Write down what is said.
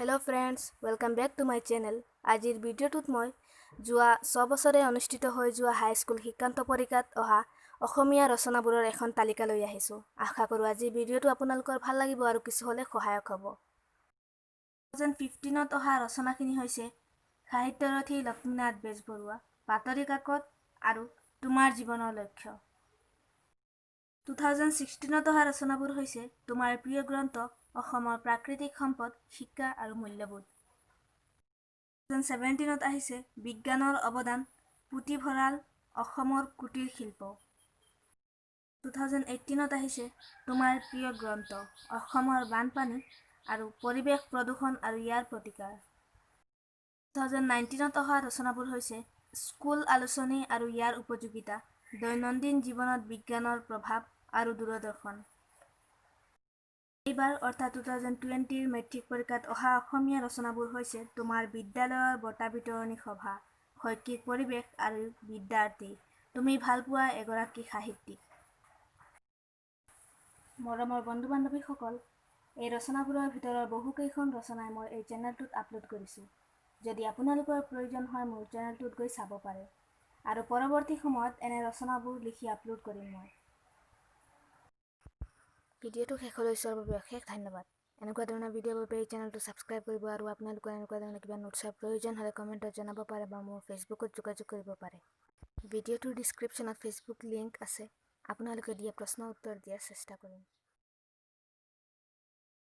Hello friends, welcome back to my channel. আজিৰ ভিডিঅ'টোত মই যোৱা 6 বছৰে অনুষ্ঠিত হৈ যোৱা হাই স্কুল শিক্ষান্ত পৰীক্ষাত অহা অসমীয়া ৰচনাবোৰৰ এখন তালিকা লৈ আহিছো। আশা কৰো আজিৰ ভিডিঅ'টো আপোনালোকৰ ভাল লাগিব আৰু কিছু হলে সহায়ক হ'ব। 2015ত অহা ৰচনাখিনি হৈছে সাহিত্যৰথী লক্ষ্মীনাথ বেজবৰুৱা, বাতৰি কাকত আৰু তোমাৰ জীৱনৰ লক্ষ্য। 2016ত অহা ৰচনাবোৰ হৈছে তোমাৰ প্ৰিয় গ্ৰন্থ অসমৰ প্ৰাকৃতিক সম্পদ, শিক্ষা আৰু মূল্যবোধ। 2017ত আহিছে বিজ্ঞানৰ অৱদান, পুথিভঁৰাল, অসমৰ কুটিৰ শিল্প। 2018ত আহিছে তোমাৰ প্ৰিয় গ্ৰন্থ অসমৰ বানপানী আৰু পৰিৱেশ প্ৰদূষণ আৰু ইয়াৰ প্ৰতিকাৰ। 2019ত অহা ৰচনাবোৰ হৈছে স্কুল আলোচনী আৰু ইয়াৰ উপযোগিতা, দৈনন্দিন জীৱনত বিজ্ঞানৰ প্ৰভাৱ আৰু দূৰদৰ্শন। এইবাৰ অৰ্থাৎ 2020ৰ মেট্ৰিক পৰীক্ষাত অহা অসমীয়া ৰচনাবোৰ হৈছে তোমাৰ বিদ্যালয়ৰ বঁটা বিতৰণী সভা, শৈক্ষিক পৰিৱেশ আৰু বিদ্যাৰ্থী, তুমি ভাল পোৱা এগৰাকী সাহিত্যিক। মৰমৰ বন্ধু বান্ধৱীসকল, এই ৰচনাবোৰৰ ভিতৰৰ বহুকেইখন ৰচনাই মই এই চেনেলটোত আপলোড কৰিছোঁ। যদি আপোনালোকৰ প্ৰয়োজন হয় মোৰ চেনেলটোত গৈ চাব পাৰে আৰু পৰৱৰ্তী সময়ত এনে ৰচনাবোৰ লিখি আপলোড কৰিম মই। ভিডিঅ'টো শেষলৈ চোৱাৰ বাবে অশেষ ধন্যবাদ। এনেকুৱা ধৰণৰ ভিডিঅ'ৰ বাবে এই চেনেলটো ছাবস্ক্ৰাইব কৰিব আৰু আপোনালোকৰ এনেকুৱা ধৰণৰ কিবা নোটছৰ প্ৰয়োজন হ'লে কমেণ্টত জনাব পাৰে বা মোৰ ফেচবুকত যোগাযোগ কৰিব পাৰে। ভিডিঅ'টোৰ ডিছক্ৰিপশ্যনত ফেচবুক লিংক আছে, আপোনালোকে দিয়া প্ৰশ্ন উত্তৰ দিয়াৰ চেষ্টা কৰিম।